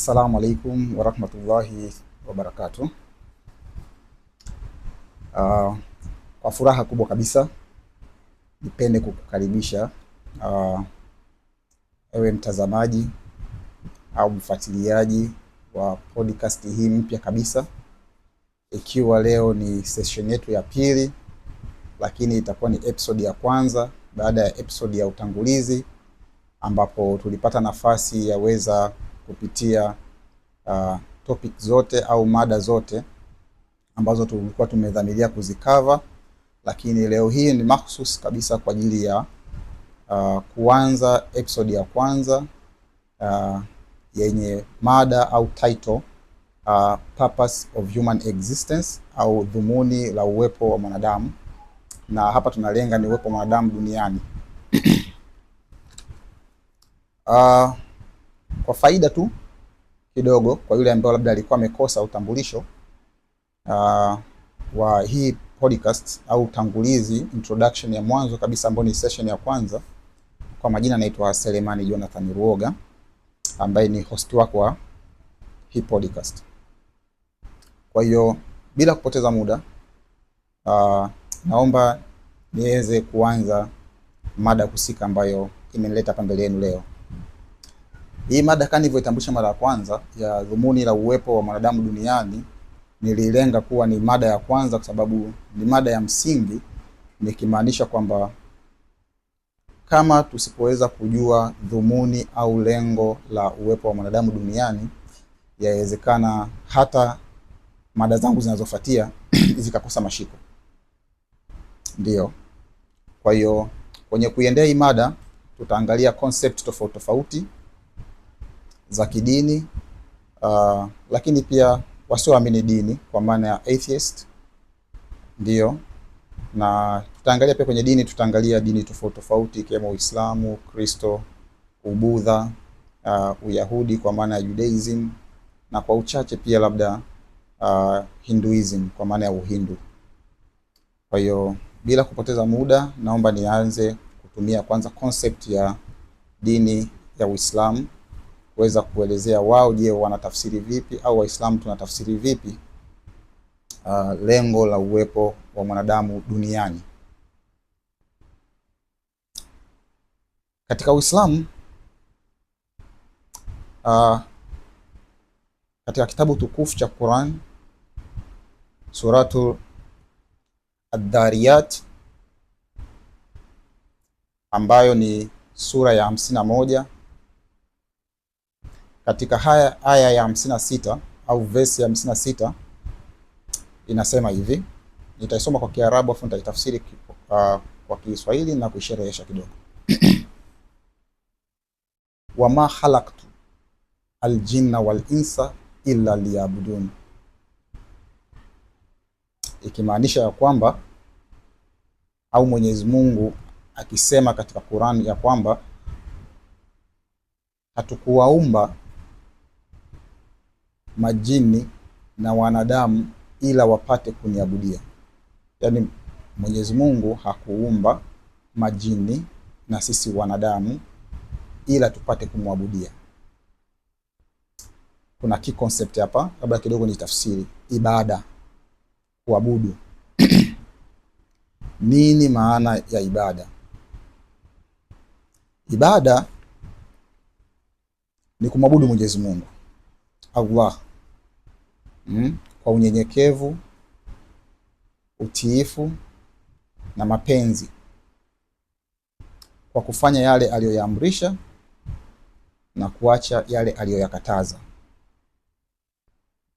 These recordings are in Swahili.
Assalamu alaikum warahmatullahi wabarakatuh. Kwa furaha kubwa kabisa nipende kukukaribisha ewe mtazamaji au mfuatiliaji wa podcast hii mpya kabisa, ikiwa leo ni session yetu ya pili, lakini itakuwa ni episode ya kwanza baada ya episode ya utangulizi, ambapo tulipata nafasi ya weza kupitia topic zote au mada zote ambazo tulikuwa tumedhamiria kuzikava, lakini leo hii ni mahsusi kabisa kwa ajili ya kuanza episode ya kwanza yenye mada au title Purpose of Human Existence, au dhumuni la uwepo wa mwanadamu, na hapa tunalenga ni uwepo wa mwanadamu duniani. Kwa faida tu kidogo kwa yule ambaye labda alikuwa amekosa utambulisho wa hii podcast au utangulizi, introduction ya mwanzo kabisa, ambayo ni session ya kwanza. Kwa majina naitwa Selemani Jonathan Ruoga, ambaye ni host wako wa hii podcast. Kwa hiyo bila kupoteza muda, naomba niweze kuanza mada husika ambayo imenileta hapa mbele yenu leo. Hii mada kama nilivyotambulisha mara ya kwanza, ya dhumuni la uwepo wa mwanadamu duniani, nililenga kuwa ni mada ya kwanza kwa sababu ni mada ya msingi, nikimaanisha kwamba kama tusipoweza kujua dhumuni au lengo la uwepo wa mwanadamu duniani, yawezekana hata mada zangu zinazofuatia zikakosa mashiko. Ndio. Kwa hiyo kwenye kuiendea hii mada tutaangalia concept tofauti tofauti za kidini, lakini pia wasioamini dini kwa maana ya atheist. Ndio. Na tutaangalia pia kwenye dini, tutaangalia dini tofauti tofauti kama Uislamu, Kristo, Ubudha, Uyahudi kwa maana ya Judaism, na kwa uchache pia labda Hinduism kwa maana ya Uhindu. Kwa hiyo bila kupoteza muda, naomba nianze kutumia kwanza concept ya dini ya Uislamu, kuweza kuelezea wao, je, wanatafsiri vipi au Waislamu tunatafsiri vipi lengo la uwepo wa mwanadamu duniani. Katika Uislamu, katika kitabu tukufu cha Quran, Suratu Ad-Dhariyat, ambayo ni sura ya 51, katika aya ya 56 au verse ya 56 inasema hivi. Nitaisoma kwa Kiarabu afu nitaitafsiri kwa Kiswahili na kuisherehesha kidogo. Wama khalaqtu aljinna wal insa illa liyabudun, ikimaanisha ya kwamba, au Mwenyezi Mungu akisema katika Qur'an ya kwamba hatukuwaumba majini na wanadamu ila wapate kuniabudia. Yaani Mwenyezi Mungu hakuumba majini na sisi wanadamu ila tupate kumwabudia. Kuna key concept hapa, labda kidogo ni tafsiri. Ibada, kuabudu. Nini maana ya ibada? Ibada ni kumwabudu Mwenyezi Mungu Allah kwa unyenyekevu, utiifu na mapenzi, kwa kufanya yale aliyoyaamrisha na kuacha yale aliyoyakataza.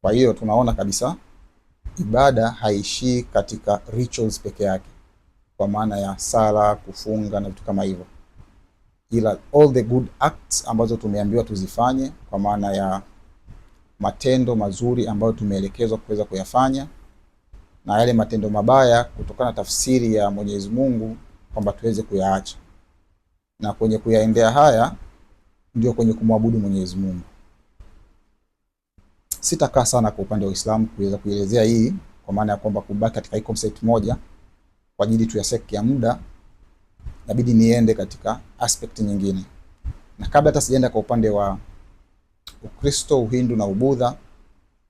Kwa hiyo tunaona kabisa ibada haishii katika rituals peke yake, kwa maana ya sala, kufunga na vitu kama hivyo, ila all the good acts ambazo tumeambiwa tuzifanye, kwa maana ya matendo mazuri ambayo tumeelekezwa kuweza kuyafanya, na yale matendo mabaya kutokana na tafsiri ya Mwenyezi Mungu kwamba tuweze kuyaacha. Na kwenye kuyaendea haya ndio kwenye kumwabudu Mwenyezi Mungu. Sitakaa sana kwa upande wa Uislamu kuweza kuelezea hii, kwa maana ya kwamba kubaki katika hii concept moja kwa ajili tu ya sake ya muda, inabidi niende katika aspect nyingine. Na kabla hata sijaenda kwa upande wa Ukristo, Uhindu na Ubudha.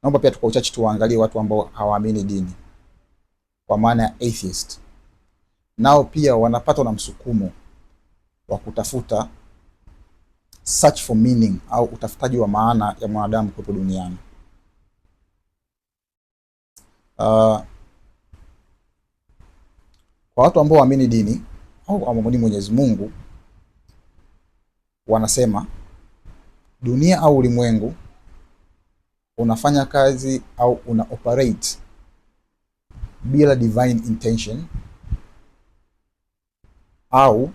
Naomba pia kwa uchache tuwaangalie watu ambao hawaamini dini, kwa maana ya atheist. Nao pia wanapatwa na msukumo wa kutafuta search for meaning, au utafutaji wa maana ya mwanadamu kuwepo duniani. Kwa watu ambao waamini dini au wamwamini Mwenyezi Mungu, wanasema dunia au ulimwengu unafanya kazi au una operate bila divine intention au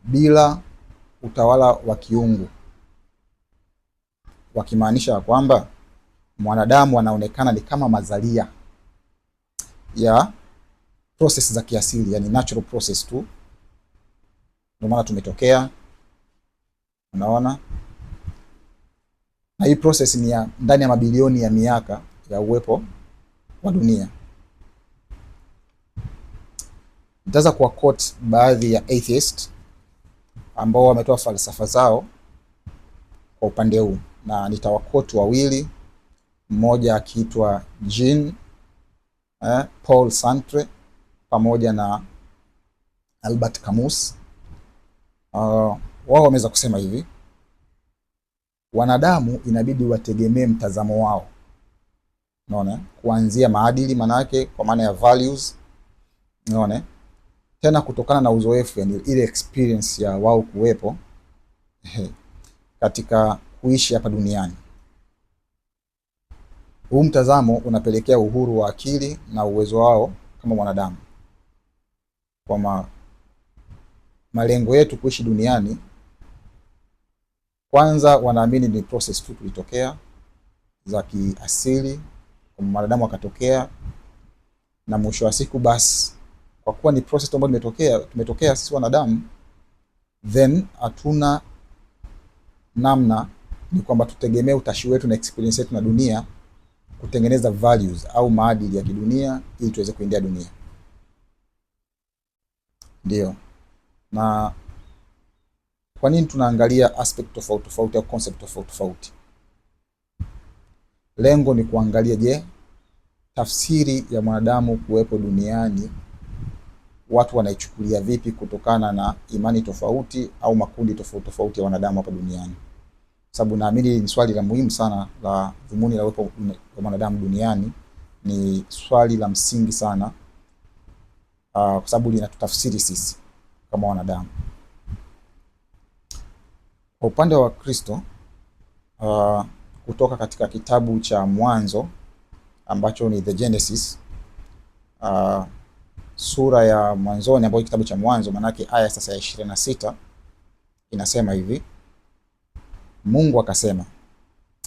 bila utawala wa kiungu, wakimaanisha ya kwamba mwanadamu anaonekana ni kama mazalia ya process za kiasili, yani natural process tu. Ndio maana tumetokea, unaona, na hii process ni ya ndani ya mabilioni ya miaka ya uwepo wa dunia. Nitaweza kuwa quote baadhi ya atheist ambao wametoa falsafa zao kwa upande huu, na nitawakoti wawili, mmoja akiitwa Jean Paul Sartre pamoja na Albert Camus. Wao wameweza kusema hivi: wanadamu inabidi wategemee mtazamo wao, unaona, kuanzia maadili, manake kwa maana ya values, unaona, tena kutokana na uzoefu, yani ile experience ya wao kuwepo katika kuishi hapa duniani. Huu mtazamo unapelekea uhuru wa akili na uwezo wao kama mwanadamu. Kwa malengo yetu kuishi duniani, kwanza wanaamini ni process tu tulitokea za kiasili, kwa mwanadamu akatokea, na mwisho wa siku basi, kwa kuwa ni process ambayo tumetokea sisi wanadamu, then hatuna namna, ni kwamba tutegemee utashi wetu na experience yetu na dunia kutengeneza values au maadili ya kidunia ili tuweze kuendea dunia. Ndio. Na kwa nini tunaangalia aspect tofauti tofauti au concept tofauti tofauti? Lengo ni kuangalia, je, tafsiri ya mwanadamu kuwepo duniani watu wanaichukulia vipi kutokana na imani tofauti au makundi tofauti tofauti ya wanadamu hapa duniani. Sababu naamini ni swali la muhimu sana la dhumuni la uwepo wa mwanadamu duniani, ni swali la msingi sana kwa sababu linatutafsiri sisi kama wanadamu. Kwa upande wa Kristo, kutoka katika kitabu cha Mwanzo ambacho ni The Genesis, sura ya mwanzoni ambayo kitabu cha Mwanzo, manake aya sasa ya 26 inasema hivi: Mungu akasema,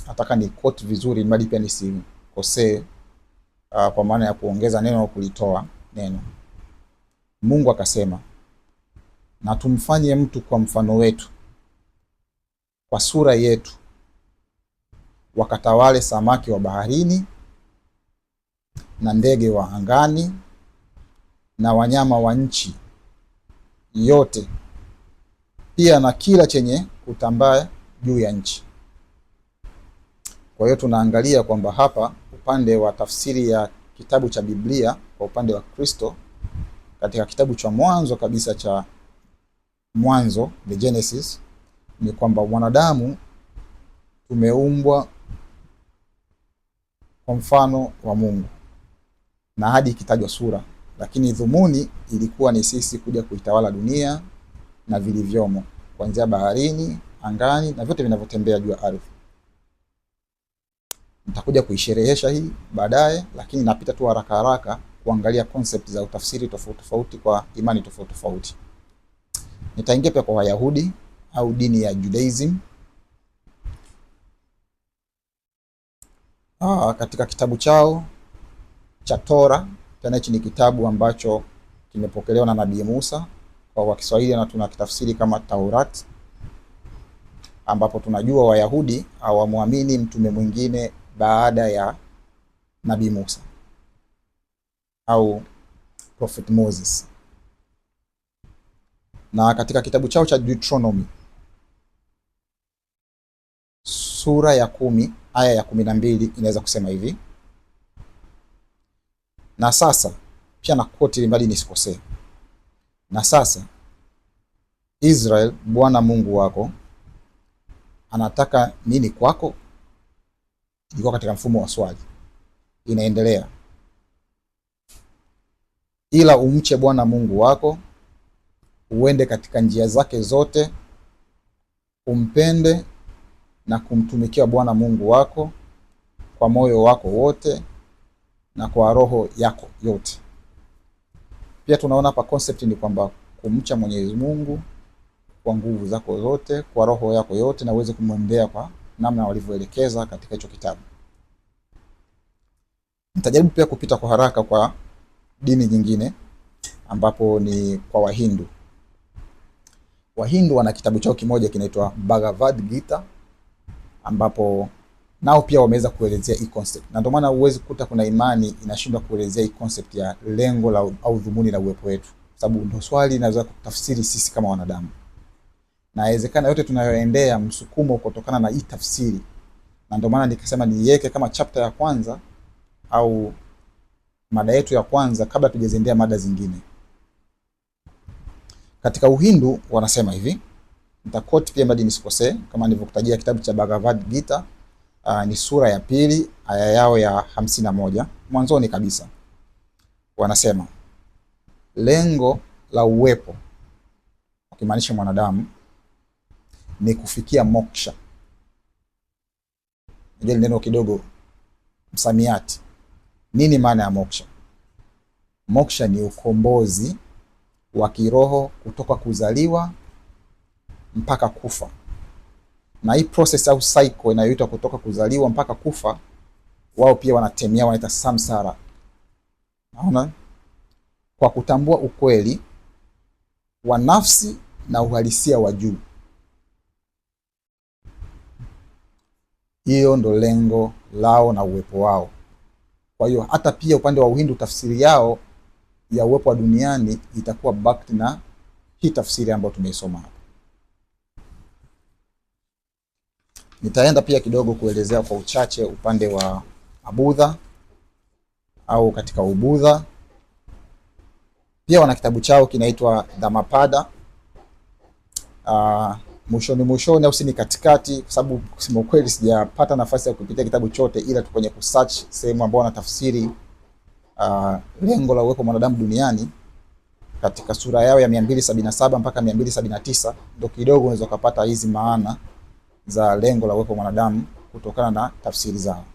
nataka ni quote vizuri mbali pia nisikosee kwa maana ya kuongeza neno au kulitoa neno. Mungu akasema, na tumfanye mtu kwa mfano wetu, kwa sura yetu, wakatawale samaki wa baharini na ndege wa angani na wanyama wa nchi yote, pia na kila chenye kutambaa juu ya nchi. Kwa hiyo tunaangalia kwamba hapa upande wa tafsiri ya kitabu cha Biblia kwa upande wa Kristo, katika kitabu cha mwanzo kabisa cha Mwanzo, the Genesis, ni kwamba mwanadamu tumeumbwa kwa mfano wa Mungu, na hadi ikitajwa sura, lakini dhumuni ilikuwa ni sisi kuja kuitawala dunia na vilivyomo, kuanzia baharini, angani na vyote vinavyotembea juu ya ardhi. Nitakuja kuisherehesha hii baadaye, lakini napita tu haraka haraka kuangalia concept za utafsiri tofauti tofauti kwa imani tofauti tofauti. Nitaingia pia kwa Wayahudi au dini ya Judaism. Katika kitabu chao cha Torah, tena hichi ni kitabu ambacho kimepokelewa na Nabii Musa kwa Kiswahili na tunakitafsiri kama Taurat, ambapo tunajua Wayahudi hawamwamini mtume mwingine baada ya Nabii Musa au Prophet Moses. Na katika kitabu chao cha Deuteronomy sura ya 10 aya ya 12 inaweza kusema hivi, na sasa pia na koti mbali nisikosee, na sasa Israel, Bwana Mungu wako anataka nini kwako? Ilikuwa katika mfumo wa swali. Inaendelea, ila umche Bwana Mungu wako, uende katika njia zake zote, umpende na kumtumikia Bwana Mungu wako kwa moyo wako wote na kwa roho yako yote. Pia tunaona hapa concept ni kwamba kumcha Mwenyezi Mungu kwa nguvu zako zote, kwa roho yako yote, na uweze kumwendea kwa namna walivyoelekeza katika hicho kitabu. Nitajaribu pia kupita kwa haraka kwa dini nyingine, ambapo ni kwa Wahindu. Wahindu wana kitabu chao kimoja kinaitwa Bhagavad Gita, ambapo nao pia wameweza kuelezea hii concept, na ndio maana huwezi kukuta kuna imani inashindwa kuelezea hii concept ya lengo la au dhumuni la uwepo wetu, sababu ndio swali linaweza kutafsiri sisi kama wanadamu, na inawezekana yote tunayoendea msukumo kutokana na hii tafsiri. Na ndio maana nikasema niweke kama chapter ya kwanza au mada yetu ya kwanza kabla tujaziendea mada zingine. Katika Uhindu wanasema hivi, nitakoti pia madi nisikosee, kama nilivyokutajia kitabu cha Bhagavad Gita, ni sura ya 2 aya yao ya 51 mwanzoni kabisa. Wanasema lengo la uwepo, wakimaanisha mwanadamu, ni kufikia moksha. Ndio neno kidogo msamiati. Nini maana ya moksha? Moksha ni ukombozi wa kiroho kutoka kuzaliwa mpaka kufa. Na hii process au cycle inayoitwa kutoka kuzaliwa mpaka kufa, wao pia wanatemia, wanaita samsara. Naona, kwa kutambua ukweli wa nafsi na uhalisia wa juu. Hiyo ndo lengo lao na uwepo wao. Kwa hiyo hata pia upande wa Uhindu tafsiri yao ya uwepo wa duniani itakuwa backed na hii tafsiri ambayo tumeisoma hapa. Nitaenda pia kidogo kuelezea kwa uchache upande wa Abudha au katika Ubudha. Pia wana kitabu chao kinaitwa Dhammapada. Mwishoni au sini katikati, kwa sababu kusema kweli sijapata nafasi ya kupitia kitabu chote, ila tu kwenye kusearch sehemu ambayo wanatafsiri lengo la uwepo mwanadamu duniani katika sura yao ya 277 mpaka 279, ndio kidogo unaweza kupata hizi maana za lengo la uwepo mwanadamu kutokana na tafsiri zao.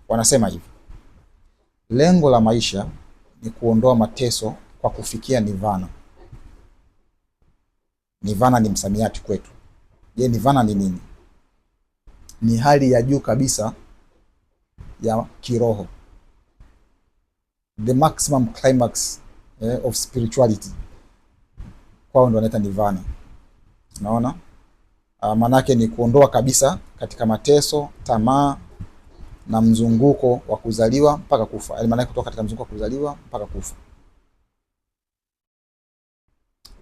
Wanasema hivi, lengo la maisha ni kuondoa mateso kwa kufikia nirvana. Nirvana ni msamiati kwetu. Je, nirvana ni nini? Ni hali ya juu kabisa ya kiroho, the maximum climax of spirituality. Kwao ndo wanaita nirvana. Unaona? Manake ni kuondoa kabisa katika mateso, tamaa na mzunguko wa kuzaliwa mpaka kufa. Yaani maana kutoka katika mzunguko wa kuzaliwa mpaka kufa.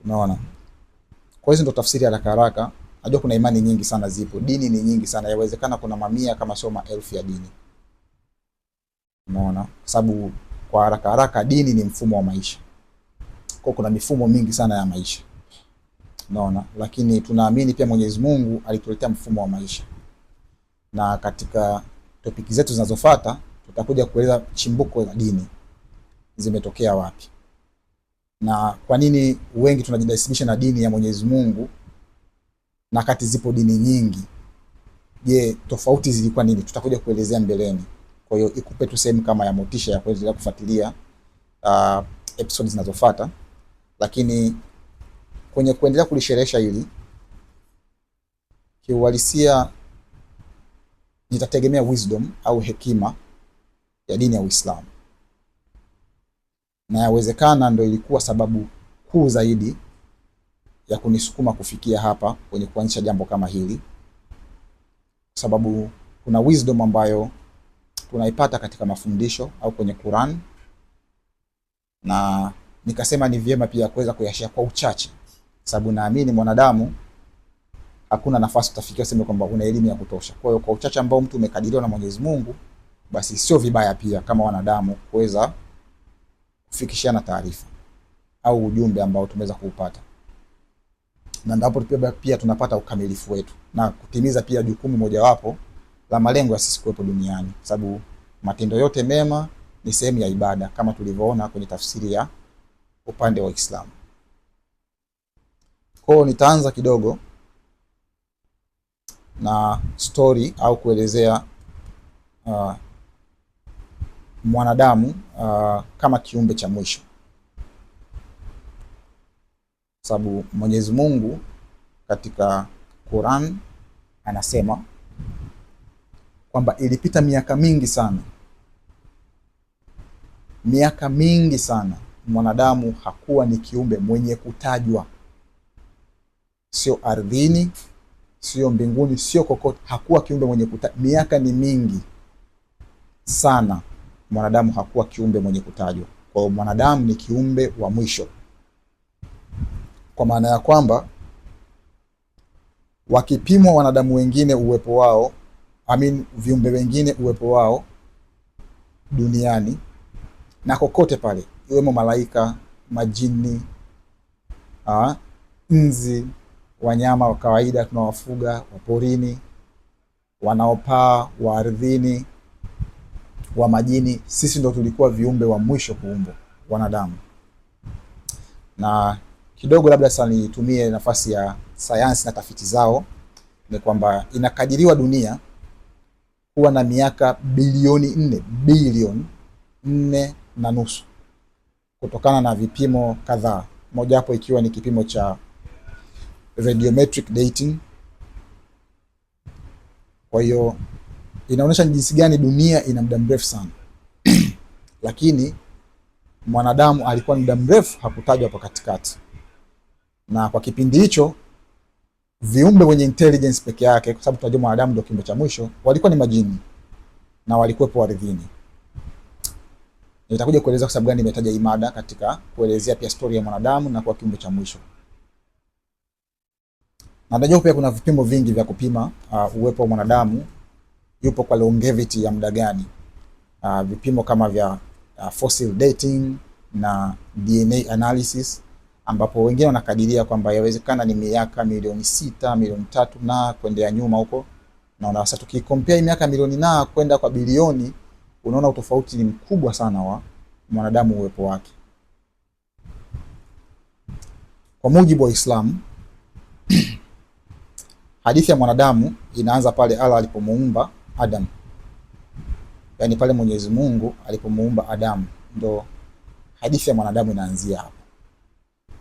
Unaona? Kwa hizo ndo tafsiri haraka haraka. Najua kuna imani nyingi sana zipo. Dini ni nyingi sana. Yawezekana kuna mamia kama sio maelfu ya dini. Unaona? Kwa sababu kwa haraka haraka dini ni mfumo wa maisha. Kwa kuna mifumo mingi sana ya maisha. Unaona? Lakini tunaamini pia Mwenyezi Mungu alituletea mfumo wa maisha. Na katika topiki zetu zinazofuata tutakuja kueleza chimbuko la dini zimetokea wapi. Na kwa nini wengi tunajidasimisha na dini ya Mwenyezi Mungu na kati zipo dini nyingi. Je, tofauti zilikuwa nini? Tutakuja kuelezea mbeleni. Kwa hiyo ikupe tu sehemu kama ya motisha ya kuendelea kufuatilia episodes zinazofuata. Lakini kwenye kuendelea kulisherehesha hili kiuhalisia nitategemea wisdom au hekima ya dini ya Uislamu. Na yawezekana ndio ilikuwa sababu kuu zaidi ya kunisukuma kufikia hapa kwenye kuanzisha jambo kama hili. Sababu kuna wisdom ambayo tunaipata katika mafundisho au kwenye Quran, na nikasema ni vyema pia kuweza kuyashare kwa uchache sababu naamini mwanadamu hakuna nafasi utafikia useme kwamba una elimu ya kutosha. Kwa hiyo kwa uchache ambao mtu umekadiriwa na Mwenyezi Mungu, basi sio vibaya pia kama wanadamu kuweza kufikishana taarifa au ujumbe ambao tumeweza kuupata, na ndipo pia tunapata ukamilifu wetu na kutimiza pia jukumu mojawapo la malengo ya sisi kuwepo duniani, sababu matendo yote mema ni sehemu ya ibada kama tulivyoona kwenye tafsiri ya upande wa Uislamu. Kwa hiyo nitaanza kidogo na story au kuelezea mwanadamu kama kiumbe cha mwisho, sababu Mwenyezi Mungu katika Quran anasema kwamba ilipita miaka mingi sana mwanadamu hakuwa ni kiumbe mwenye kutajwa, sio ardhini, sio mbinguni, sio kokote, hakuwa kiumbe mwenye kutajwa. Miaka ni mingi sana mwanadamu hakuwa kiumbe mwenye kutajwa. Kwa hiyo mwanadamu ni kiumbe wa mwisho, kwa maana ya kwamba wakipimwa wanadamu wengine uwepo wao, viumbe wengine uwepo wao duniani na kokote pale, iwemo malaika, majini, nzi, wanyama wa kawaida tunawafuga, wa porini, wanaopaa, wa ardhini, wa majini, sisi ndo tulikuwa viumbe wa mwisho kuumbwa, wanadamu. Na kidogo labda sasa nitumie nafasi ya sayansi na tafiti zao, ni kwamba inakadiriwa dunia kuwa na miaka bilioni 4.5 kutokana na vipimo kadhaa, mojawapo ikiwa ni kipimo cha radiometric dating. Kwa hiyo inaonyesha jinsi gani dunia ina muda mrefu sana lakini mwanadamu alikuwa muda mrefu hakutajwa hapo katikati, na kwa kipindi hicho viumbe wenye intelligence peke yake, kwa sababu tunajua mwanadamu ndio kiumbe cha mwisho, walikuwa ni majini na walikuwepo ardhini. Nitakuja kueleza kwa sababu gani nimetaja hii mada katika kuelezea pia story ya mwanadamu na kwa kiumbe cha mwisho. Na najua pia kuna vipimo vingi vya kupima uwepo wa mwanadamu yupo kwa longevity ya muda gani. Vipimo kama vya fossil dating na DNA analysis, ambapo wengine wanakadiria kwamba yawezekana ni miaka milioni 6, milioni 3 na kuendelea nyuma huko. Na sasa tukikompare miaka milioni na kwenda kwa bilioni, unaona utofauti ni mkubwa sana wa mwanadamu uwepo wake. Kwa mujibu wa Uislamu hadithi ya mwanadamu inaanza pale Allah alipomuumba Adam. Yaani pale Mwenyezi Mungu alipomuumba Adam ndo hadithi ya mwanadamu inaanzia hapo.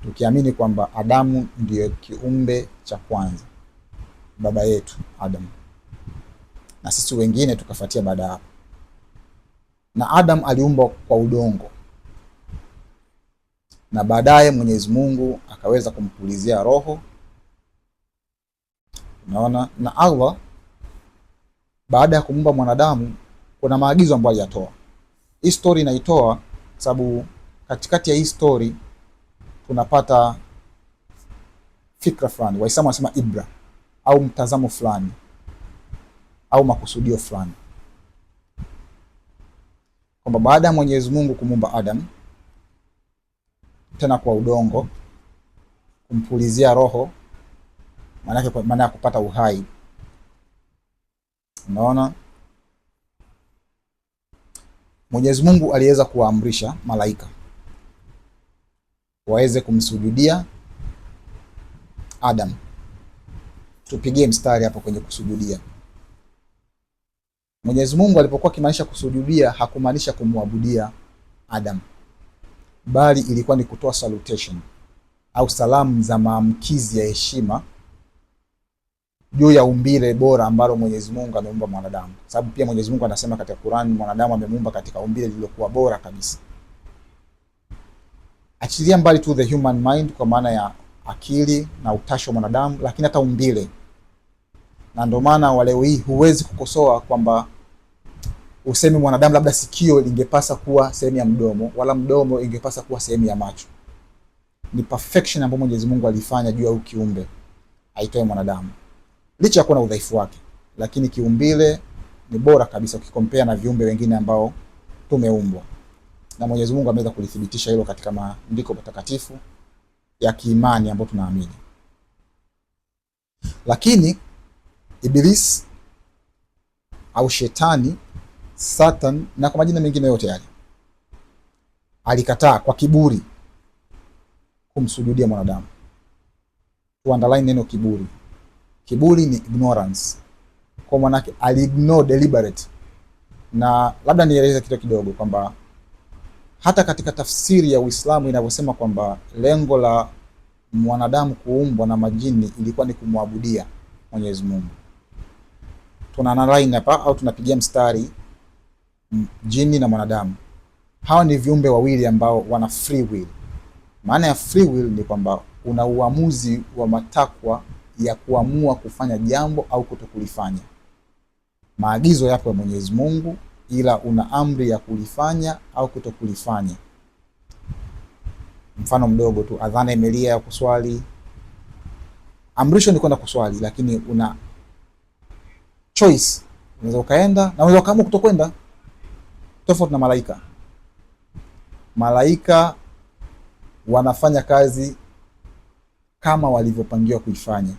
Tukiamini kwamba Adamu ndiyo kiumbe cha kwanza, baba yetu Adam, na sisi wengine tukafuatia baada hapo. Na Adam aliumbwa kwa udongo, na baadaye Mwenyezi Mungu akaweza kumpulizia roho. Unaona, na Allah baada ya kumuumba mwanadamu kuna maagizo ambayo aliyatoa. Hii story inaitoa sababu katikati ya hii story tunapata fikra fulani, Waislamu wanasema ibra, au mtazamo fulani au makusudio fulani, kwamba baada ya Mwenyezi Mungu kumuumba Adam tena kwa udongo, kumpulizia roho, maana ya kupata uhai. Unaona, Mwenyezi Mungu aliweza kuwaamrisha malaika waweze kumsujudia Adam. Tupigie mstari hapo kwenye kusujudia. Mwenyezi Mungu alipokuwa kimaanisha kusujudia, hakumaanisha kumwabudia Adam, bali ilikuwa ni kutoa salutation au salamu za maamkizi ya heshima juu ya umbile bora ambalo Mwenyezi Mungu ameumba mwanadamu. Sababu pia Mwenyezi Mungu anasema katika Qur'an mwanadamu amemuumba katika umbile lililokuwa bora kabisa. Achilia mbali tu the human mind kwa maana ya akili na utashi wa mwanadamu, lakini hata umbile. Na ndio maana wale hii huwezi kukosoa kwamba usemi mwanadamu labda sikio lingepasa kuwa sehemu ya mdomo, wala mdomo ingepasa kuwa sehemu ya macho. ni perfection ambayo Mwenyezi Mungu alifanya juu ya kiumbe aitoe mwanadamu, licha ya kuwa na udhaifu wake, lakini kiumbile ni bora kabisa ukikompea na viumbe wengine ambao tumeumbwa, na Mwenyezi Mungu ameweza kulithibitisha hilo katika maandiko matakatifu ya kiimani ambayo tunaamini. Lakini Iblis au shetani, Satan na kwa majina mengine yote yale, alikataa kwa kiburi kumsujudia mwanadamu. Tuandaline neno kiburi. Kiburi ni ignorance. Kwa manake aliignore deliberate. Na labda nieleze kitu kidogo kwamba hata katika tafsiri ya Uislamu inavyosema kwamba lengo la mwanadamu kuumbwa na majini ilikuwa ni kumwabudia Mwenyezi Mungu. Tuna analine hapa au tunapigia mstari jini na mwanadamu. Hawa ni viumbe wawili ambao wana free will. Maana ya free will ni kwamba una uamuzi wa matakwa ya kuamua kufanya jambo au kutokulifanya. Maagizo yapo ya Mwenyezi Mungu, ila una amri ya kulifanya au kutokulifanya. Mfano mdogo tu, adhana imelia ya kuswali, amrisho ni kwenda kuswali, lakini una choice. Unaweza ukaenda na unaweza ukaamua kutokwenda. Tofauti na malaika. Malaika wanafanya kazi kama walivyopangiwa kuifanya.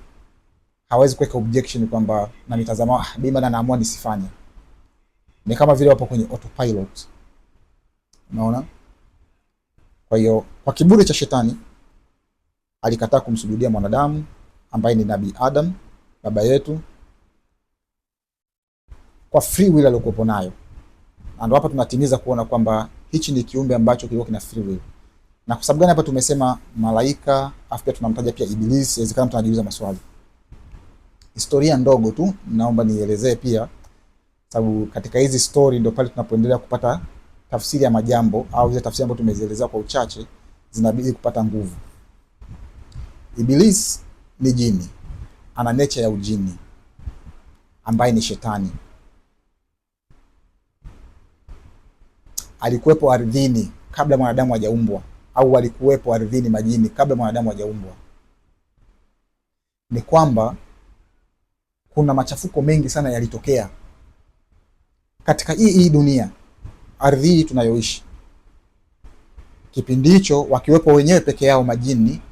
Hawezi kuweka objection kwamba na mitazamo bima na naamua nisifanye. Ni kama vile wapo kwenye autopilot. Unaona? Kwa hiyo kwa kiburi cha shetani alikataa kumsujudia mwanadamu ambaye ni Nabii Adam, baba yetu, kwa free will aliyokuwa nayo. Na ndio hapa tunatimiza kuona kwamba hichi ni kiumbe ambacho kilikuwa kina free will. Na kwa sababu gani hapa tumesema malaika, afu pia tunamtaja pia Iblis? Inawezekana tunajiuliza maswali. Historia ndogo tu naomba nielezee pia, sababu katika hizi story ndio pale tunapoendelea kupata tafsiri ya majambo, au zile tafsiri ambazo tumezielezea kwa uchache zinabidi kupata nguvu. Iblis ni jini, ana nature ya ujini ambaye ni shetani. Alikuwepo ardhini kabla mwanadamu hajaumbwa, au walikuwepo ardhini majini kabla mwanadamu hajaumbwa. Ni kwamba kuna machafuko mengi sana yalitokea katika hii dunia, ardhi hii tunayoishi. Kipindi hicho wakiwepo wenyewe peke yao majini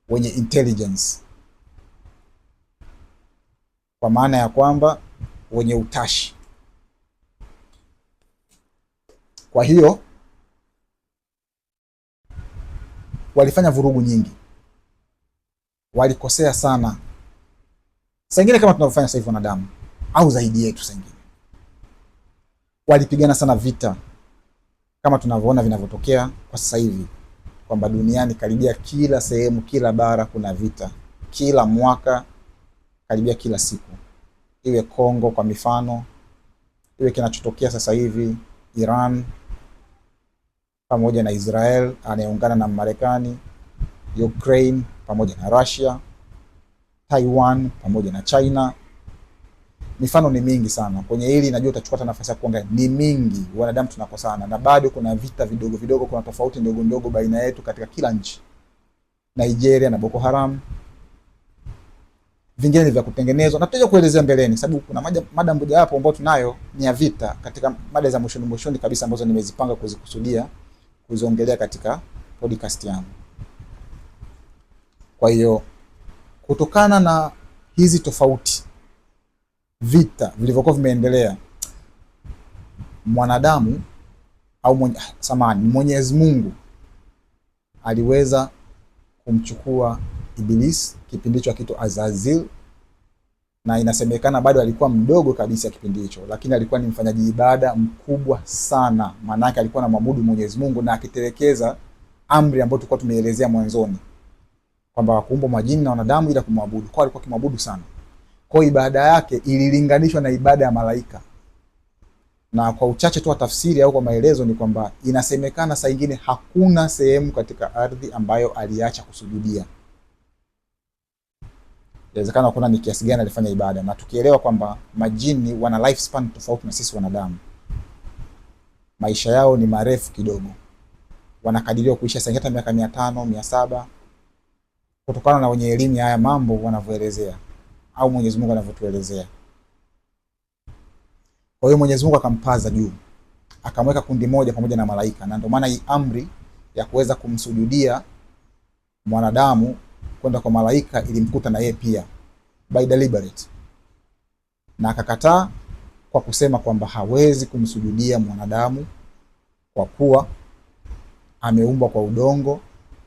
wenye intelligence, kwa maana ya kwamba wenye utashi. Kwa hiyo walifanya vurugu nyingi, walikosea sana, sengine kama tunavyofanya sasa hivi wanadamu, au zaidi yetu sengine. Walipigana sana vita kama tunavyoona vinavyotokea kwa sasa hivi, kwamba duniani karibia kila sehemu, kila bara kuna vita, kila mwaka, karibia kila siku. Iwe Kongo kwa mifano, iwe kinachotokea sasa hivi Iran pamoja na Israel anayeungana na Marekani, Ukraine pamoja na Russia, Taiwan pamoja na China. Mifano ni mingi sana. Kwenye hili najua utachukua nafasi ya kuongea, ni mingi. Wanadamu tunakosana na bado kuna vita vidogo vidogo, kuna tofauti ndogo ndogo baina yetu katika kila nchi. Nigeria na Boko Haram, vingine ni vya kutengenezwa na tutaje kuelezea mbeleni, sababu kuna mada moja hapo ambayo tunayo ni ya vita, katika mada za mwishoni kabisa ambazo nimezipanga kuzikusudia kuziongelea katika podcast yangu. Kwa hiyo kutokana na hizi tofauti, vita vilivyokuwa vimeendelea, mwanadamu au Mwenyezi Mungu aliweza kumchukua Iblis, kipindi hicho akiitwa Azazil, na inasemekana bado alikuwa mdogo kabisa kipindi hicho, lakini alikuwa ni mfanyaji ibada mkubwa sana. Maana yake alikuwa anamwabudu Mwenyezi Mungu na akitelekeza amri ambayo tulikuwa tumeelezea mwanzoni kwamba kuumba majini na wanadamu ila kumwabudu. Kwa alikuwa kimwabudu sana. Kwa ibada yake ililinganishwa na ibada ya malaika. Na kwa uchache tu wa tafsiri au kwa maelezo ni kwamba inasemekana saa nyingine hakuna sehemu katika ardhi ambayo aliacha kusujudia. Inawezekana kuna ni kiasi gani alifanya ibada, na tukielewa kwamba majini wana lifespan tofauti na sisi wanadamu. Maisha yao ni marefu kidogo. wanakadiriwa kuisha sangeta miaka 500, 700 kutokana na wenye elimu ya haya mambo wanavyoelezea au Mwenyezi Mungu anavyotuelezea. Kwa hiyo Mwenyezi Mungu akampaza juu, akamweka kundi moja pamoja na malaika, na ndio maana hii amri ya kuweza kumsujudia mwanadamu kwenda kwa malaika ilimkuta na yeye pia by deliberate, na akakataa kwa kusema kwamba hawezi kumsujudia mwanadamu kwa kuwa ameumbwa kwa udongo,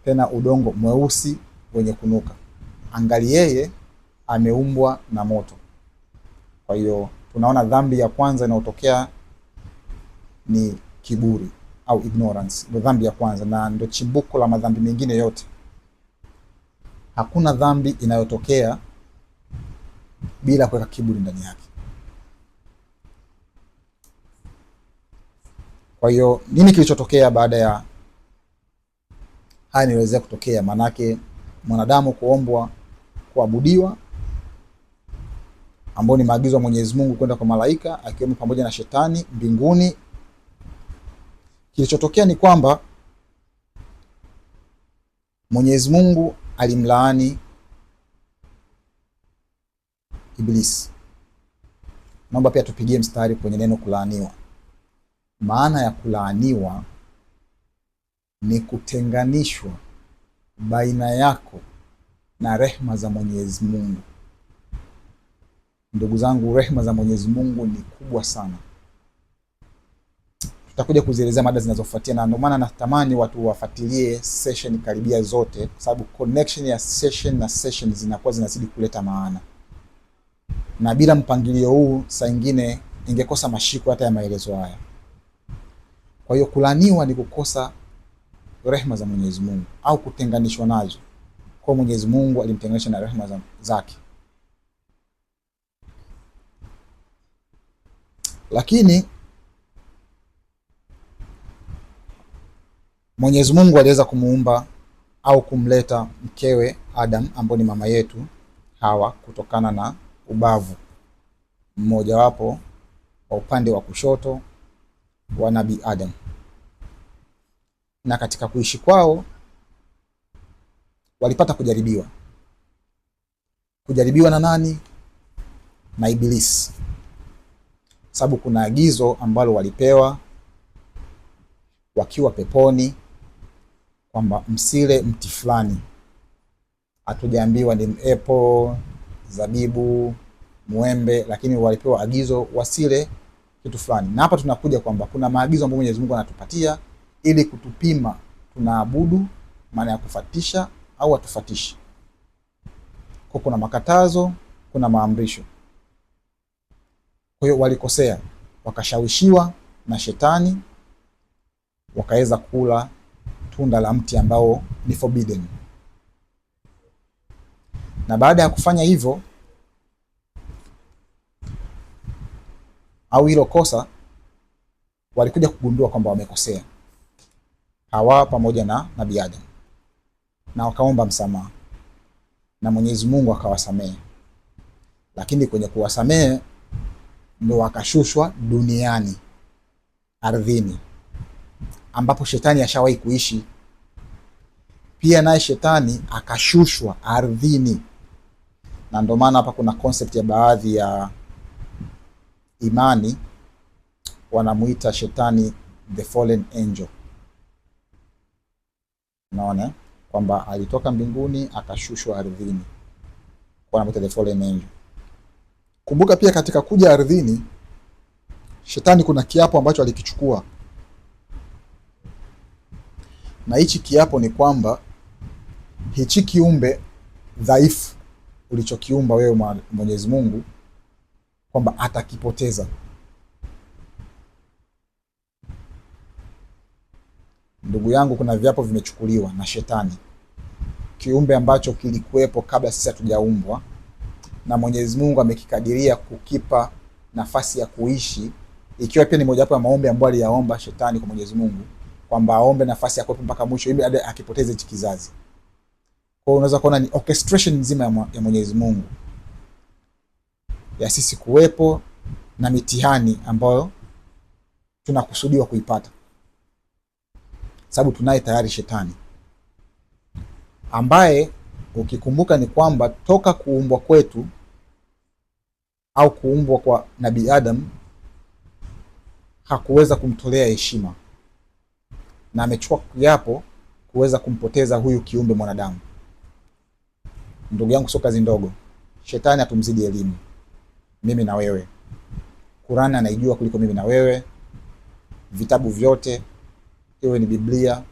tena udongo mweusi wenye kunuka, angali yeye ameumbwa na moto. Kwa hiyo tunaona dhambi ya kwanza inayotokea ni kiburi au ignorance, ndio dhambi ya kwanza, na ndio chimbuko la madhambi mengine yote. Hakuna dhambi inayotokea bila kuweka kiburi ndani yake. Kwa hiyo nini kilichotokea baada ya haya niwezea kutokea? Manake mwanadamu kuombwa kuabudiwa, ambao ni maagizo ya Mwenyezi Mungu kwenda kwa malaika akiwemo pamoja na shetani mbinguni. Kilichotokea ni kwamba Mwenyezi Mungu alimlaani Iblis. Naomba pia tupigie mstari kwenye neno kulaaniwa. Maana ya kulaaniwa ni kutenganishwa baina yako na rehma za Mwenyezi Mungu. Ndugu zangu, rehma za Mwenyezi Mungu ni kubwa sana. Tutakuja kuzielezea mada zinazofuatia, na ndio maana natamani watu wafuatilie session karibia zote, kwa sababu connection ya session na session zinakuwa zinazidi kuleta maana, na bila mpangilio huu saa nyingine ingekosa mashiko hata ya maelezo haya. Kwa hiyo kulaaniwa ni kukosa rehma za Mwenyezi Mungu au kutenganishwa nazo. Kwa Mwenyezi Mungu alimtenganisha na rehma zake. Lakini Mwenyezi Mungu aliweza kumuumba au kumleta mkewe Adam, ambaye ni mama yetu Hawa, kutokana na ubavu mmoja wapo wa upande wa kushoto wa Nabii Adam. Na katika kuishi kwao walipata kujaribiwa. Kujaribiwa na nani? Na Iblis. Sababu kuna agizo ambalo walipewa wakiwa peponi kwamba msile mti fulani. Hatujaambiwa ni apple, zabibu, muembe, lakini walipewa agizo wasile kitu fulani. Na hapa tunakuja kwamba kuna maagizo ambayo Mwenyezi Mungu anatupatia ili kutupima tunaabudu, maana ya kufatisha au hatufatishi. Kwa kuna makatazo, kuna maamrisho. Kwa hiyo walikosea, wakashawishiwa na shetani, wakaweza kula tunda la mti ambao ni forbidden. Na baada ya kufanya hivyo au hilo kosa, walikuja kugundua kwamba wamekosea, Hawa pamoja na Nabii Adam, na wakaomba msamaha na Mwenyezi Mungu akawasamehe. Lakini kwenye kuwasamehe ndio wakashushwa duniani, ardhini, ambapo shetani ashawahi kuishi. Pia naye shetani akashushwa ardhini, na ndio maana hapa kuna concept ya baadhi ya imani wanamuita shetani the fallen angel. Unaona kwamba alitoka mbinguni akashushwa ardhini, kwa wanamuita the fallen angel. Kumbuka pia katika kuja ardhini shetani kuna kiapo ambacho alikichukua, na hichi kiapo ni kwamba hichi kiumbe dhaifu ulichokiumba wewe Mwenyezi Mungu, kwamba atakipoteza. Ndugu yangu, kuna viapo vimechukuliwa na shetani, kiumbe ambacho kilikuwepo kabla sisi hatujaumbwa, na Mwenyezi Mungu amekikadiria kukipa nafasi ya kuishi, ikiwa pia ni mojawapo ya maombi ambayo aliyaomba shetani kwa Mwenyezi Mungu, kwamba aombe nafasi ya kuwepo mpaka mwisho ili akipoteze hichi kizazi. Kwa hiyo unaweza kuona ni orchestration nzima ya Mwenyezi Mungu ya sisi kuwepo na mitihani ambayo tunakusudiwa kuipata. sababu tunaye tayari shetani, ambaye ukikumbuka ni kwamba toka kuumbwa kwetu au kuumbwa kwa Nabii Adam hakuweza kumtolea heshima, na amechukua kiapo kuweza kumpoteza huyu kiumbe mwanadamu. Ndugu yangu, sio kazi ndogo. Shetani hatumzidi elimu, mimi na wewe. Qur'ani anaijua kuliko mimi na wewe, vitabu vyote, iwe ni Biblia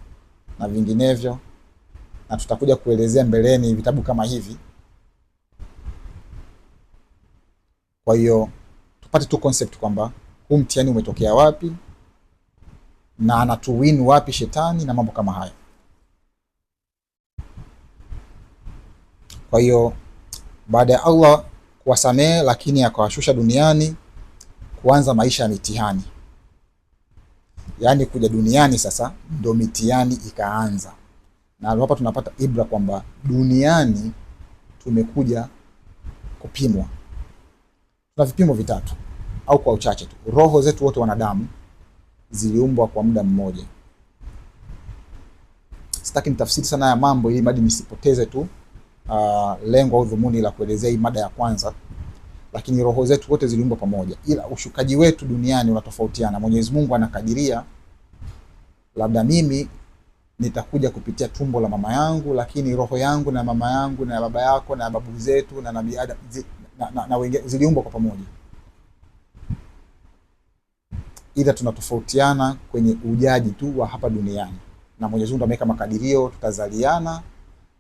na vinginevyo, na tutakuja kuelezea mbeleni vitabu kama hivi. Kwa hiyo tupate tu concept kwamba huu mtihani umetokea wapi na anatuwin wapi shetani na mambo kama haya. Kwa hiyo baada ya Allah kuwasamehe, lakini akawashusha duniani kuanza maisha ya mitihani. Yaani kuja duniani sasa ndio mitihani ikaanza. Na hapa tunapata ibra kwamba duniani tumekuja kupimwa. Tuna vipimo vitatu au kwa uchache tu. Roho zetu wote wanadamu ziliumbwa kwa muda mmoja. Sitaki nitafsiri sana ya mambo ili madi nisipoteze tu lengo au dhumuni la kuelezea hii mada ya kwanza, lakini roho zetu wote ziliumbwa pamoja, ila ushukaji wetu duniani unatofautiana. Mwenyezi Mungu anakadiria labda mimi nitakuja kupitia tumbo la mama yangu, lakini roho yangu na mama yangu na baba yako na babu zetu na Nabii Adam na wengine ziliumbwa kwa pamoja, ila tunatofautiana kwenye ujaji tu wa hapa duniani. Na Mwenyezi Mungu ameweka makadirio, tutazaliana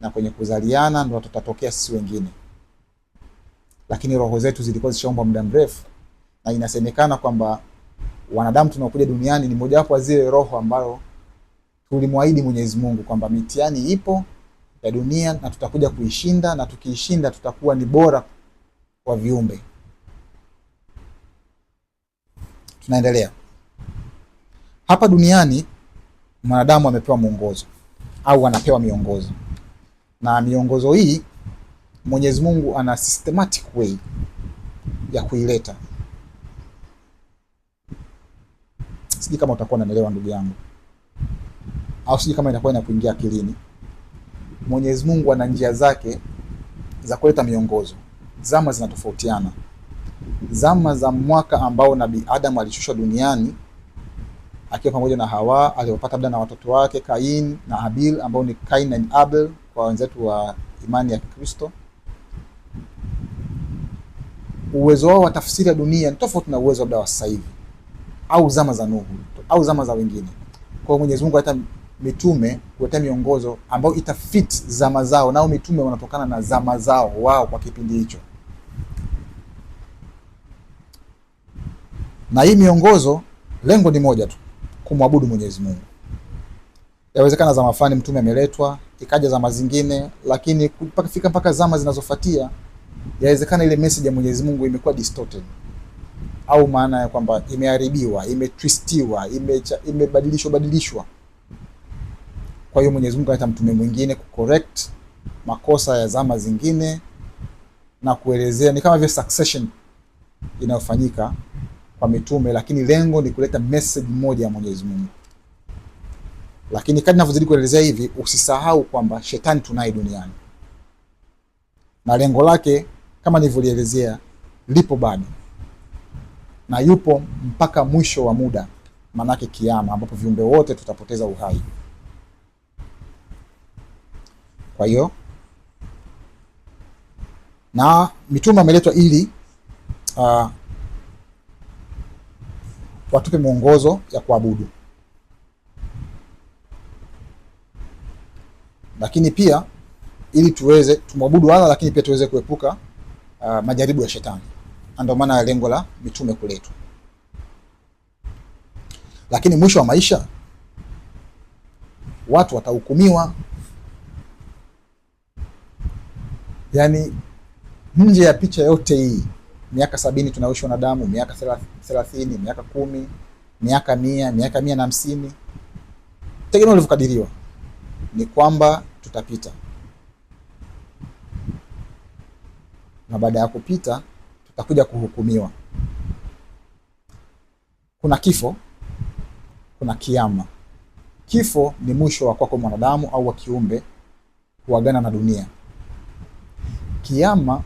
na kwenye kuzaliana ndio tutatokea sisi wengine, lakini roho zetu zilikuwa zishaumbwa muda mrefu, na inasemekana kwamba wanadamu tunaokuja duniani ni mojawapo wa zile roho ambayo tulimwahidi Mwenyezi Mungu kwamba mitihani ipo ya dunia na tutakuja kuishinda, na tukiishinda tutakuwa ni bora kwa viumbe. Tunaendelea. Hapa duniani mwanadamu amepewa mwongozo au anapewa miongozo, na miongozo hii Mwenyezi Mungu ana systematic way ya kuileta. Sijui kama utakuwa unanielewa ndugu yangu, au sijui kama itakuwa inakuingia akilini. Mwenyezi Mungu ana njia zake za kuleta miongozo. Zama zinatofautiana. Zama za mwaka ambao Nabii Adam alishushwa duniani akiwa pamoja na Hawa, aliopata labda na watoto wake Kain na Abil, ambao ni Kain and Abel kwa wenzetu wa imani ya Kristo. Uwezo wao wa tafsiri ya dunia ni tofauti na uwezo labda wa sasa hivi au zama za Nuhu au zama za wengine. Kwa Mwenyezi Mungu hata mitume kuleta miongozo ambayo itafit zama zao, nao mitume wanatokana na zama zao wao kwa kipindi hicho. Na hii miongozo lengo ni moja tu, kumwabudu Mwenyezi Mungu. Yawezekana zama fulani mtume ameletwa, ikaja zama zingine, lakini mpaka zama zinazofuatia yawezekana ile message ya Mwenyezi Mungu imekuwa distorted, au maana ya kwamba imeharibiwa, imetwistiwa, imebadilishwa. Kwa hiyo Mwenyezi Mungu analeta mtume mwingine kucorrect makosa ya zama zingine na kuelezea. Ni kama vile succession inayofanyika kwa mitume, lakini lengo ni kuleta message moja ya Mwenyezi Mungu. Lakini kadri ninavyozidi kuelezea hivi, usisahau kwamba shetani tunaye duniani, na lengo lake kama nilivyoelezea lipo bado, na yupo mpaka mwisho wa muda, manake kiyama, ambapo viumbe wote tutapoteza uhai. Kwa hiyo na mitume ameletwa ili watupe mwongozo ya kuabudu, lakini pia ili tuweze tumwabudu Allah, lakini pia tuweze kuepuka majaribu ya shetani. Ndio maana ya lengo la mitume kuletwa. Lakini mwisho wa maisha watu watahukumiwa. Yaani nje ya picha yote hii, miaka 70 tunaoishi wanadamu, miaka 30, miaka 10, miaka 100, miaka 150, tegemea ulivyokadiriwa, ni kwamba tutapita. Na baada ya kupita tutakuja kuhukumiwa. Kuna kifo, kuna kiyama. Kifo ni mwisho wa kwako mwanadamu au wa kiumbe kuagana na dunia. Kiyama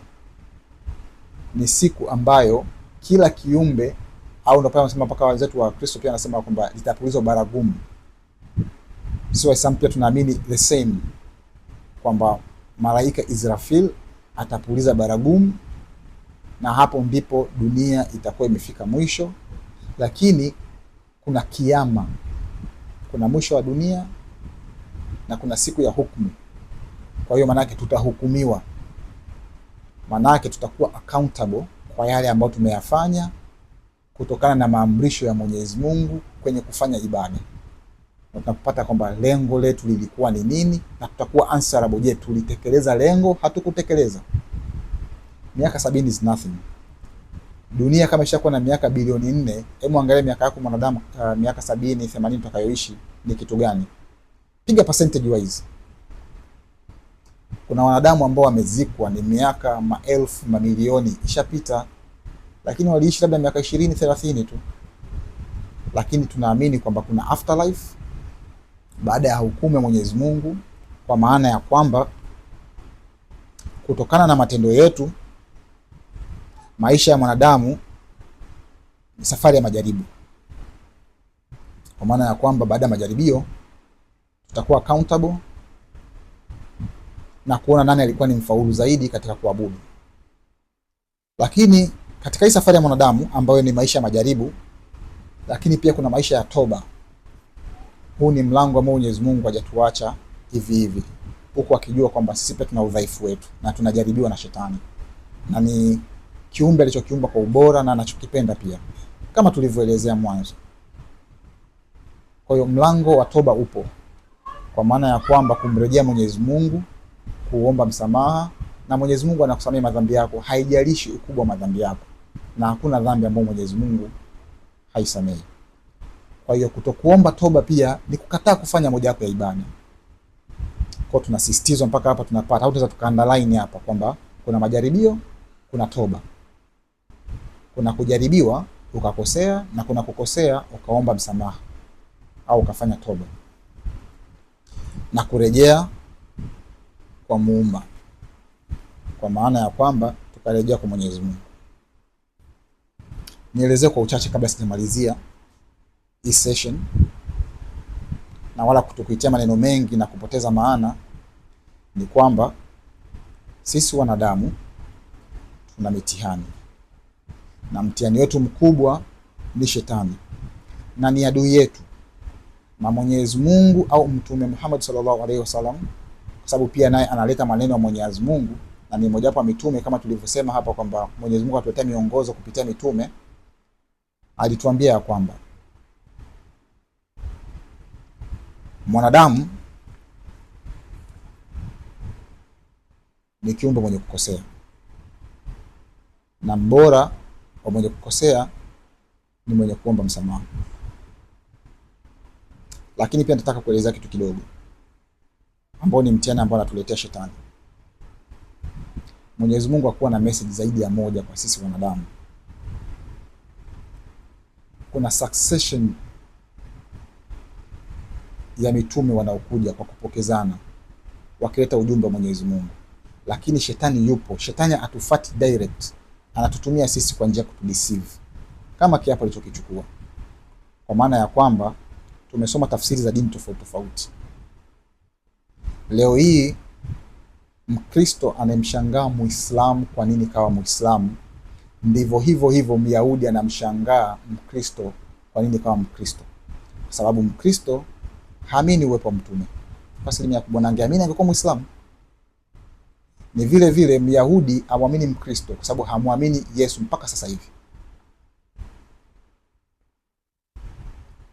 ni siku ambayo kila kiumbe, au ndio pale wanasema mpaka wenzetu wa Kristo pia wanasema kwamba litapulizwa baragumu. Sisi Waislamu pia tunaamini the same, kwamba malaika Israfil atapuliza baragumu, na hapo ndipo dunia itakuwa imefika mwisho. Lakini kuna kiyama, kuna mwisho wa dunia na kuna siku ya hukumu. Kwa hiyo manake tutahukumiwa, manake tutakuwa accountable kwa yale ambayo tumeyafanya kutokana na maamrisho ya Mwenyezi Mungu kwenye kufanya ibada. Na tunapata kwamba lengo letu lilikuwa ni nini, na tutakuwa answerable. Je, tulitekeleza lengo? Hatukutekeleza. Miaka 70 is nothing. Dunia kama ishakuwa na miaka bilioni 4, hebu angalia miaka yako mwanadamu, miaka 70 80 tutakayoishi ni kitu gani? Piga percentage wise. Kuna wanadamu ambao wamezikwa ni miaka maelfu, mamilioni ishapita, lakini waliishi labda miaka 20 30 tu. Lakini tunaamini kwamba kuna afterlife, baada ya hukumu ya Mwenyezi Mungu, kwa maana ya kwamba kutokana na matendo yetu maisha ya mwanadamu ni safari ya majaribu, kwa maana ya kwamba baada ya majaribio tutakuwa accountable na kuona nani alikuwa ni mfaulu zaidi katika kuabudu. Lakini katika hii safari ya mwanadamu ambayo ni maisha ya majaribu, lakini pia kuna maisha ya toba. Huu ni mlango ambao Mwenyezi Mungu hajatuacha hivi hivi, huku akijua kwamba sisi pia tuna udhaifu wetu na tunajaribiwa na shetani, na ni kiumbe alichokiumba kwa ubora na anachokipenda pia, kama tulivyoelezea mwanzo. Kwa hiyo mlango wa toba upo, kwa maana ya kwamba kumrejea Mwenyezi Mungu, kuomba msamaha, na Mwenyezi Mungu anakusamehe madhambi yako, haijalishi ukubwa wa madhambi yako, na hakuna dhambi ambayo Mwenyezi Mungu haisamehi. Kwa hiyo kutokuomba toba pia ni kukataa kufanya moja wapo ya ibada. Kwa tunasisitizwa mpaka hapa tunapata, au tunaweza tukaunderline hapa kwamba kuna majaribio, kuna toba. Kuna kujaribiwa ukakosea, na kuna kukosea ukaomba msamaha au ukafanya toba na kurejea kwa Muumba, kwa maana ya kwamba tukarejea kwa Mwenyezi Mungu. Nielezee kwa uchache kabla sijamalizia hii session, na wala kutokuitia maneno mengi na kupoteza maana, ni kwamba sisi wanadamu tuna mitihani, na mtihani wetu mkubwa ni shetani, na ni adui yetu, na Mwenyezi Mungu au Mtume Muhammad sallallahu alaihi wasallam, kwa sababu pia naye analeta maneno ya Mwenyezi Mungu na ni moja wapo ya mitume, kama tulivyosema hapa kwamba Mwenyezi Mungu atuletea miongozo kupitia mitume. Alituambia ya kwamba mwanadamu ni kiumbe mwenye kukosea, na mbora wa mwenye kukosea ni mwenye kuomba msamaha. Lakini pia nataka kuelezea kitu kidogo ambao ni mtihani ambao anatuletea shetani. Mwenyezi Mungu hakuwa na message zaidi ya moja kwa sisi wanadamu. Kuna succession ya mitume wanaokuja kwa kupokezana wakileta ujumbe wa Mwenyezi Mungu, lakini shetani yupo. Shetani atufati direct, anatutumia sisi kwa njia ya kutudeceive, kama kiapo alichokichukua, kwa maana ya kwamba tumesoma tafsiri za dini tofauti tofauti. Leo hii Mkristo anemshangaa Muislamu kwa nini kawa Muislamu, ndivyo hivyo Myahudi anamshangaa Mkristo kwa nini kawa Mkristo, kwa sababu Mkristo haamini uwepo wa mtume. Kwa asilimia kubwa na angeamini angekuwa Muislamu. Ni vile vile Myahudi amwamini Mkristo kwa sababu hamwamini Yesu mpaka sasa hivi.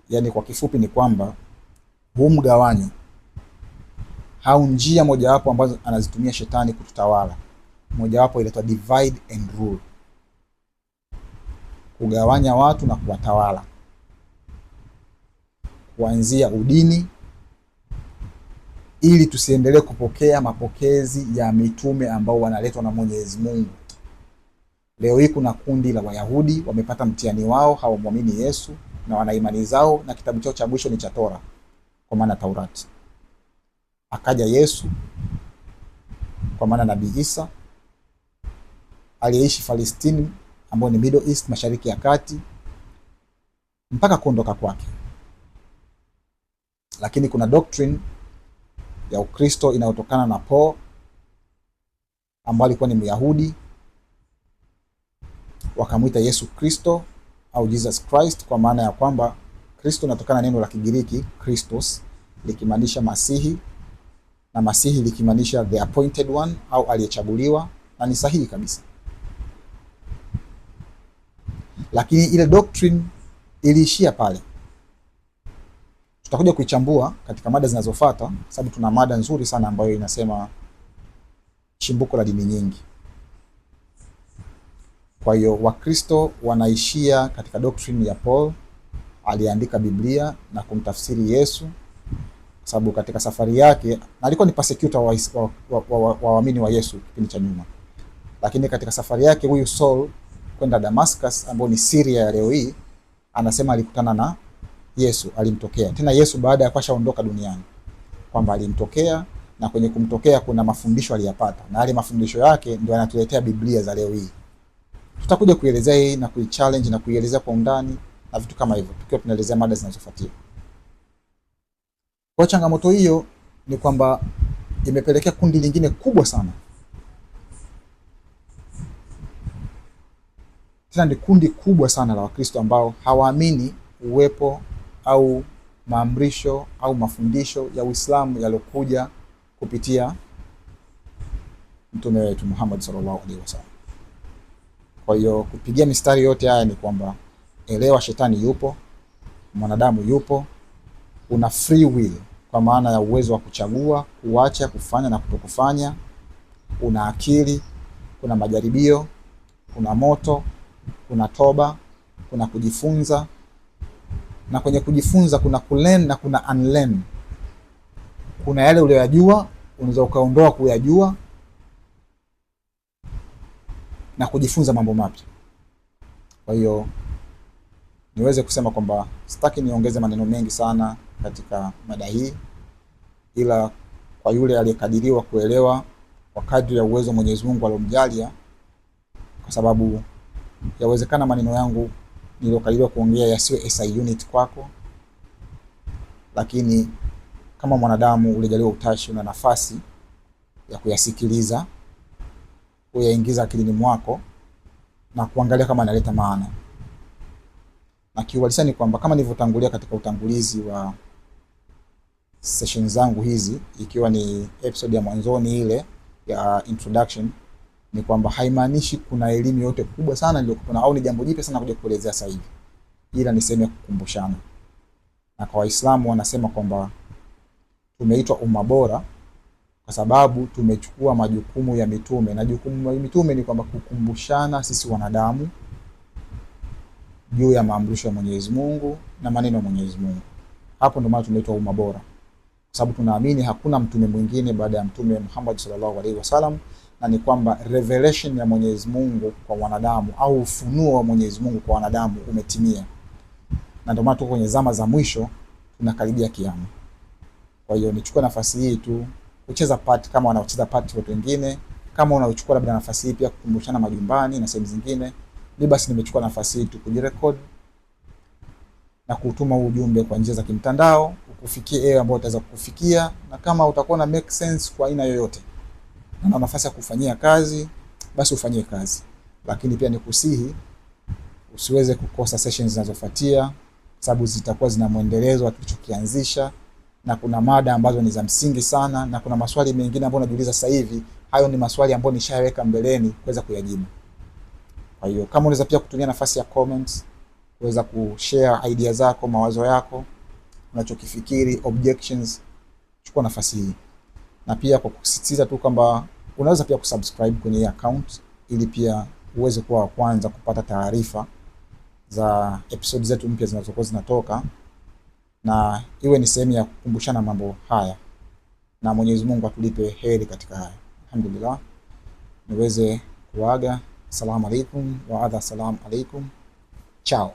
Yaani kwa kifupi ni kwamba huu mgawanyo au njia mojawapo ambazo anazitumia shetani kututawala, mojawapo inaitwa divide and rule, kugawanya watu na kuwatawala, kuanzia udini, ili tusiendelee kupokea mapokezi ya mitume ambao wanaletwa na Mwenyezi Mungu. Leo hii kuna kundi la Wayahudi wamepata mtihani wao, hawamwamini Yesu na wana imani zao, na kitabu chao cha mwisho ni cha Torah. kwa maana Taurati. Akaja Yesu kwa maana Nabii Isa aliyeishi Palestini, ambayo ni Middle East, Mashariki ya Kati, mpaka kuondoka kwake. Lakini kuna doctrine ya Ukristo inayotokana na Paul ambaye alikuwa ni Myahudi, wakamwita Yesu Kristo au Jesus Christ, kwa maana ya kwamba Kristo inatokana na neno la Kigiriki Christos, likimaanisha Masihi, na Masihi likimaanisha the appointed one au aliyechaguliwa, na ni sahihi kabisa. Lakini ile doctrine iliishia pale. Tutakuja kuichambua katika mada zinazofuata, sababu tuna mada nzuri sana ambayo inasema chimbuko la dini nyingi. Kwa hiyo Wakristo wanaishia katika doctrine ya Paul, aliandika Biblia na kumtafsiri Yesu, sababu katika safari yake, na alikuwa ni persecutor wa waamini wa Yesu kipindi cha nyuma, lakini katika safari yake huyu Saul kwenda Damascus, ambayo ni Syria ya leo hii, anasema alikutana na Yesu, alimtokea. Tena Yesu baada ya kushaondoka duniani, kwamba alimtokea, na kwenye kumtokea kuna mafundisho aliyapata, na yale mafundisho yake ndio yanatuletea Biblia za leo hii. Tutakuja kuelezea hii na kuichallenge na kuielezea kwa undani na vitu kama hivyo, tukiwa tunaelezea mada zinazofuatia. Kwa changamoto hiyo ni kwamba imepelekea kundi lingine kubwa sana, tena ni kundi kubwa sana la Wakristo ambao hawaamini uwepo au maamrisho au mafundisho ya Uislamu yaliokuja kupitia mtume wetu Muhammad sallallahu alaihi wasallam. Kwa hiyo kupigia mistari yote haya ni kwamba elewa, shetani yupo, mwanadamu yupo, una free will, kwa maana ya uwezo wa kuchagua, kuacha, kufanya na kutokufanya. Una akili, kuna majaribio, kuna moto, kuna toba, kuna kujifunza, na kwenye kujifunza kuna kulearn na kuna unlearn. Kuna yale uliyojua unaweza ukaondoa kuyajua na kujifunza mambo mapya. Kwa hiyo niweze kusema kwamba sitaki niongeze maneno mengi sana katika mada hii, ila kwa yule aliyekadiriwa kuelewa kwa kadri ya uwezo Mwenyezi Mungu alomjalia, kwa sababu yawezekana maneno yangu niliyokadiriwa kuongea yasiwe SI unit kwako, lakini kama mwanadamu ulijaliwa utashi na nafasi ya kuyasikiliza, kuyaingiza akilini mwako na kuangalia kama analeta maana. Na kiuhalisia ni kwamba kama nilivyotangulia katika utangulizi wa session zangu hizi, ikiwa ni episode ya mwanzoni ile ya introduction, ni kwamba haimaanishi kuna elimu yote kubwa sana niliyokupa au ni jambo jipya sana kuja kuelezea sasa hivi, ila ni sehemu ya kukumbushana. Na kwa Waislamu wanasema kwamba tumeitwa umma bora kwa sababu tumechukua majukumu ya mitume, na jukumu la mitume ni kwamba kukumbushana sisi wanadamu juu ya maamrisho ya Mwenyezi Mungu na maneno ya Mwenyezi Mungu. Hapo ndio maana tumeitwa umma bora, kwa sababu tunaamini hakuna mtume mwingine baada ya mtume Muhammad sallallahu alaihi wasallam, na ni kwamba revelation ya Mwenyezi Mungu kwa wanadamu au ufunuo wa Mwenyezi Mungu kwa wanadamu umetimia, na ndio maana tuko kwenye zama za mwisho, tunakaribia kiyama. Kwa hiyo nichukue nafasi hii tu kucheza part kama wanaocheza part watu wengine, kama unaochukua labda nafasi hii pia kukumbushana majumbani na sehemu zingine. Mimi basi nimechukua nafasi hii tu kujirecord na kutuma ujumbe kwa njia za kimtandao ukufikie ewe ambao utaweza kukufikia, na kama utakuwa na make sense kwa aina yoyote na nafasi ya kufanyia kazi, basi ufanyie kazi. Lakini pia nikusihi usiweze kukosa sessions zinazofuatia, sababu zitakuwa zina muendelezo wa tulichokianzisha, na kuna mada ambazo ni za msingi sana, na kuna maswali mengine ambayo unajiuliza sasa hivi. Hayo ni maswali ambayo nishaweka mbeleni kuweza kuyajibu. Kwa hiyo kama unaweza pia kutumia nafasi ya comments kuweza kushare idea zako, mawazo yako, unachokifikiri, objections, chukua nafasi hii. Na pia kwa kusisitiza tu kwamba unaweza pia kusubscribe kwenye hii account ili pia uweze kuwa wa kwanza kupata taarifa za episodes zetu mpya zinazokuwa zinatoka, na iwe ni sehemu ya kukumbushana mambo haya, na Mwenyezi Mungu atulipe heri katika haya. Alhamdulillah, niweze kuaga. Assalamu alaikum wa adha, assalamu alaikum, chao.